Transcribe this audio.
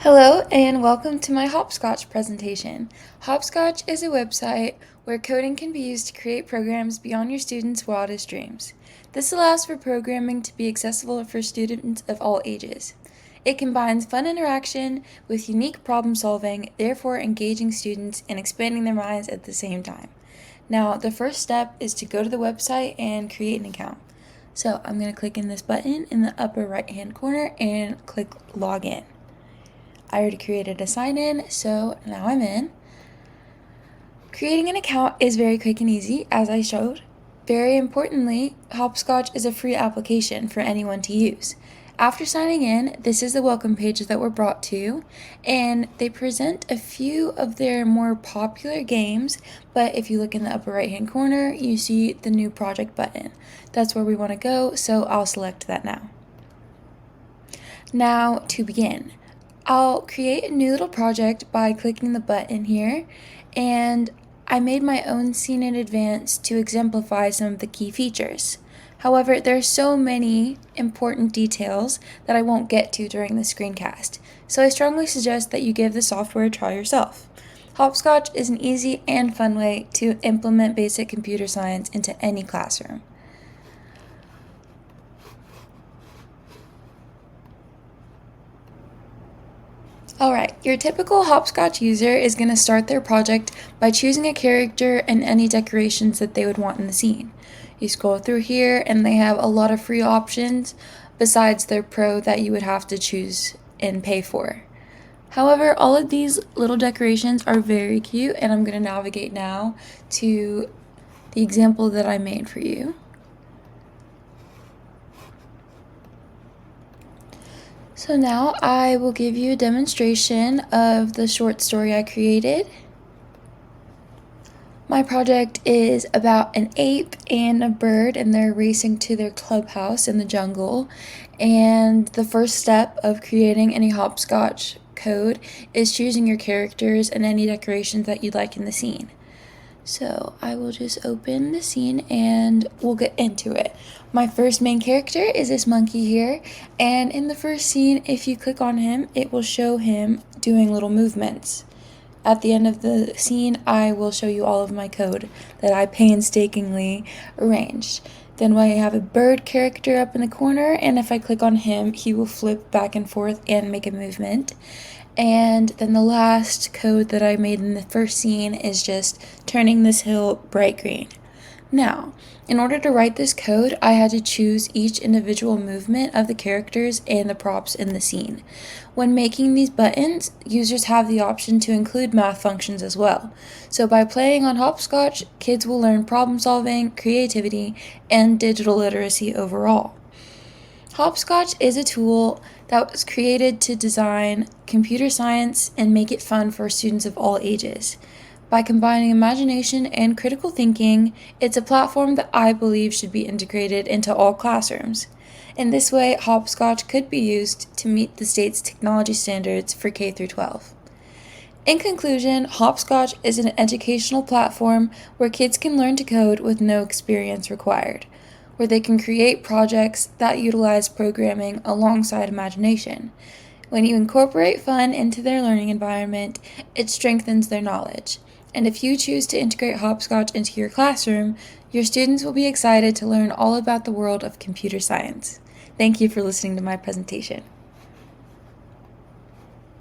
Hello and welcome to my Hopscotch presentation. Hopscotch is a website where coding can be used to create programs beyond your students' wildest dreams. This allows for programming to be accessible for students of all ages. It combines fun interaction with unique problem solving, therefore engaging students and expanding their minds at the same time. Now, the first step is to go to the website and create an account. So I'm going to click in this button in the upper right hand corner and click Login. I already created a sign-in, so now I'm in. Creating an account is very quick and easy, as I showed. Very importantly, Hopscotch is a free application for anyone to use. After signing in, this is the welcome page that we're brought to, and they present a few of their more popular games, but if you look in the upper right-hand corner, you see the new project button. That's where we want to go, so I'll select that now. Now, to begin. I'll create a new little project by clicking the button here, and I made my own scene in advance to exemplify some of the key features. However, there are so many important details that I won't get to during the screencast, so I strongly suggest that you give the software a try yourself. Hopscotch is an easy and fun way to implement basic computer science into any classroom. Alright, your typical Hopscotch user is going to start their project by choosing a character and any decorations that they would want in the scene. You scroll through here and they have a lot of free options besides their pro that you would have to choose and pay for. However, all of these little decorations are very cute, and I'm going to navigate now to the example that I made for you. So now I will give you a demonstration of the short story I created. My project is about an ape and a bird, and they're racing to their clubhouse in the jungle. And the first step of creating any Hopscotch code is choosing your characters and any decorations that you'd like in the scene. So I will just open the scene and we'll get into it. My first main character is this monkey here, and in the first scene, if you click on him, it will show him doing little movements. At the end of the scene, I will show you all of my code that I painstakingly arranged. Then we have a bird character up in the corner, and if I click on him, he will flip back and forth and make a movement. And then the last code that I made in the first scene is just turning this hill bright green. Now, in order to write this code, I had to choose each individual movement of the characters and the props in the scene. When making these buttons, users have the option to include math functions as well. So by playing on Hopscotch, kids will learn problem solving, creativity, and digital literacy overall. Hopscotch is a tool that was created to design computer science and make it fun for students of all ages. By combining imagination and critical thinking, it's a platform that I believe should be integrated into all classrooms. In this way, Hopscotch could be used to meet the state's technology standards for K-12. In conclusion, Hopscotch is an educational platform where kids can learn to code with no experience required, where they can create projects that utilize programming alongside imagination. When you incorporate fun into their learning environment, it strengthens their knowledge. And if you choose to integrate Hopscotch into your classroom, your students will be excited to learn all about the world of computer science. Thank you for listening to my presentation.